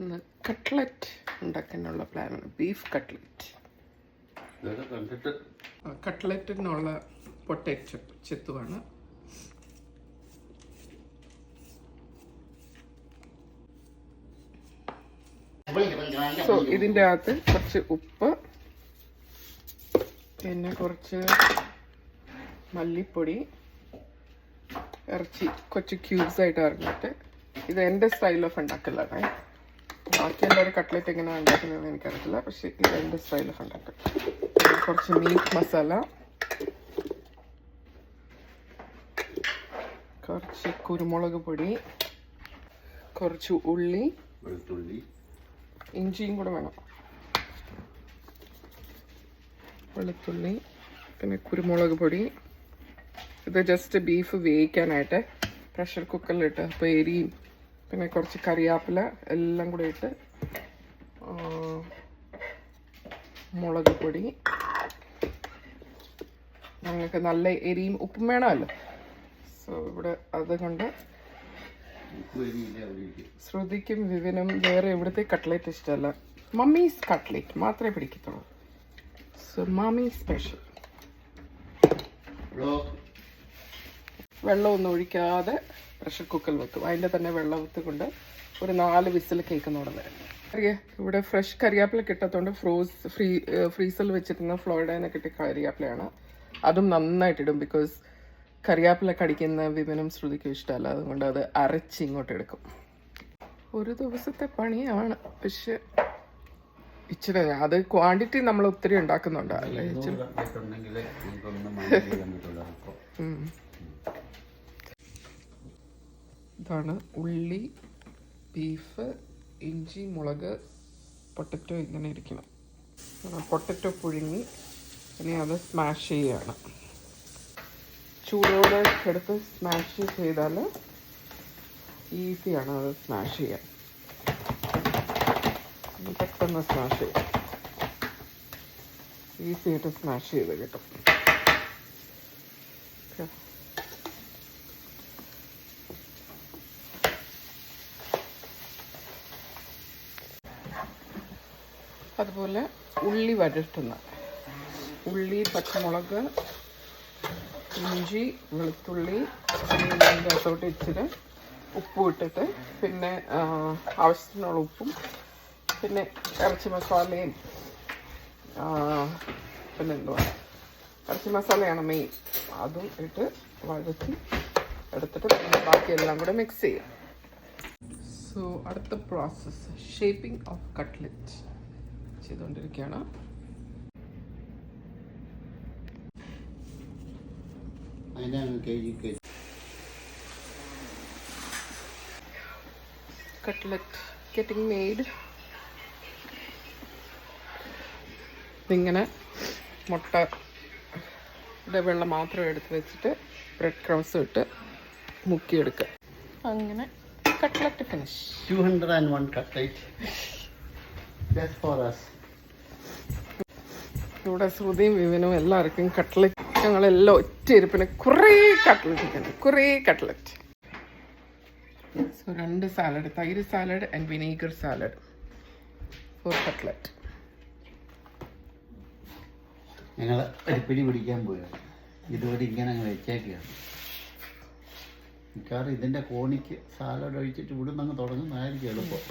ഇന്ന് കട്ട്ലറ്റ് ഉണ്ടാക്കാനുള്ള പ്ലാനാണ്. Beef cutlet. കട്ട്ലറ്റിനുള്ള പൊട്ടറ്റോ ചെത്തുവാണ്. സോ ഇതിൻ്റെ അകത്ത് കുറച്ച് ഉപ്പ്, പിന്നെ കുറച്ച് മല്ലിപ്പൊടി, ഇറച്ചി കുറച്ച് ക്യൂബ്സ് ആയിട്ട് അറിഞ്ഞിട്ട്, ഇത് എൻ്റെ സ്റ്റൈൽ ഓഫ് ഉണ്ടാക്കലാണ്. ബാക്കി എല്ലാവരും കട്ട്ലറ്റ് എങ്ങനെയാണ് ഉണ്ടാക്കുന്നതെന്ന് എനിക്കറിയില്ല, പക്ഷെ ഇത് എൻ്റെ സ്റ്റൈൽ ഓഫ് ഉണ്ടാക്കൽ. കുറച്ച് മീറ്റ് മസാല, കുറച്ച് കുരുമുളക് പൊടി, കുറച്ച് ഉള്ളി, വെളുത്തുള്ളി, ഇഞ്ചിയും കൂടെ വേണം, വെളുത്തുള്ളി, പിന്നെ കുരുമുളക് പൊടി. ഇത് ജസ്റ്റ് ബീഫ് വേവിക്കാനായിട്ട് പ്രഷർ കുക്കറിലിട്ട്, അപ്പോൾ എരിയും പിന്നെ കുറച്ച് കറിവേപ്പില എല്ലാം കൂടെ ഇട്ട്, മുളക് പൊടി, ഞങ്ങൾക്ക് നല്ല എരിയും ഉപ്പും വേണമല്ലോ. സോ ഇവിടെ അതുകൊണ്ട് ശ്രുതിക്കും വിവിനും വേറെ ഇവിടുത്തെ കട്ട്ലേറ്റ് ഇഷ്ടമല്ല, മമ്മീസ് കട്ട്ലേറ്റ് മാത്രമേ പിടിക്കത്തുള്ളൂ. So mummy special. വെള്ളമൊന്നും ഒഴിക്കാതെ പ്രഷർ കുക്കറിൽ വെക്കും. അതിൻ്റെ തന്നെ വെള്ളത്ത് കൊണ്ട് ഒരു 4 വിസിൽ കേൾക്കുന്നോടെ വരെ. ഇവിടെ ഫ്രഷ് കരിയാപ്പില കിട്ടത്തോണ്ട് ഫ്രീസറിൽ വെച്ചിരുന്ന ഫ്ലോറിഡയിൽ കിട്ടിയ കരിയാപ്പിലയാണ്. അതും നന്നായിട്ടിടും, ബിക്കോസ് കറിവേപ്പില കടിക്കുന്ന വിമനും ശ്രുതിക്കും ഇഷ്ടമല്ല. അതുകൊണ്ട് അത് അരച്ച് ഇങ്ങോട്ട് എടുക്കും. ഒരു ദിവസത്തെ പണിയാണ്, പക്ഷെ ഇച്ചിരി അത് ക്വാണ്ടിറ്റി നമ്മൾ ഒത്തിരി ഉണ്ടാക്കുന്നുണ്ട് അല്ലേ. ഇതാണ് ഉള്ളി, ബീഫ്, ഇഞ്ചി, മുളക്, പൊട്ടറ്റോ ഇങ്ങനെ ഇരിക്കണം. പൊട്ടറ്റോ പുഴുങ്ങി ഇനി അത് സ്മാഷ് ചെയ്യുകയാണ്. ചൂടോടെ എടുത്ത് സ്മാഷ് ചെയ്താൽ ഈസിയാണ് അത് സ്മാഷ് ചെയ്യാൻ. പെട്ടെന്ന് സ്മാഷ് ചെയ്യാം, ഈസി ആയിട്ട് സ്മാഷ് ചെയ്ത് കിട്ടും. അതുപോലെ ഉള്ളി വഴറ്റുന്ന ഉള്ളി, പച്ചമുളക്, ഇഞ്ചി, വെളുത്തുള്ളി, അതിൻ്റെ അകത്തോട്ട് ഇച്ചിരി ഉപ്പും ഇട്ടിട്ട്, പിന്നെ ആവശ്യത്തിനുള്ള ഉപ്പും, പിന്നെ ഇറച്ചി മസാലയും, പിന്നെ എന്തുവാ ഇറച്ചി മസാലയാണ് മെയിൻ, അതും ഇട്ട് വഴറ്റി എടുത്തിട്ട് പിന്നെ ബാക്കിയെല്ലാം കൂടെ മിക്സ് ചെയ്യാം. സോ അടുത്ത പ്രോസസ്സ് ഷേപ്പിംഗ് ഓഫ് കട്ട്ലറ്റ് ചെയ്തുകൊണ്ടിരിക്കുകയാണ്. Cutlet getting made. ഇങ്ങനെ മുട്ടയുടെ വെള്ളം മാത്രം എടുത്ത് വെച്ചിട്ട് ബ്രെഡ് ക്രംസ് ഇട്ട് മുക്കിയെടുക്കുക. അങ്ങനെ cutlet finish. 201 cutlet just for us. ഇവിടെ ശ്രുതിയും വിവിനും എല്ലാവർക്കും കട്ട്ലറ്റ്. ഞങ്ങളെല്ലാം ഒറ്റ ഇരിപ്പിന് കുറേ കട്ട്ലറ്റ്. സോ 2 സാലഡ്, തൈര് salad and vinegar salad for cutlet. ഞങ്ങൾ ഒരു പിടി പിടിക്കാൻ പോയത് ഇതുവരെ ഇങ്ങനെ അങ്ങ് വെച്ചേക്കുകയാണ്. മിക്കവാറും ഇതിൻ്റെ കോണിക്ക് സാലഡ് ഒഴിച്ചിട്ട് ഇവിടെ നിന്ന് അങ്ങ് തുടങ്ങുന്നതായിരിക്കും എളുപ്പം.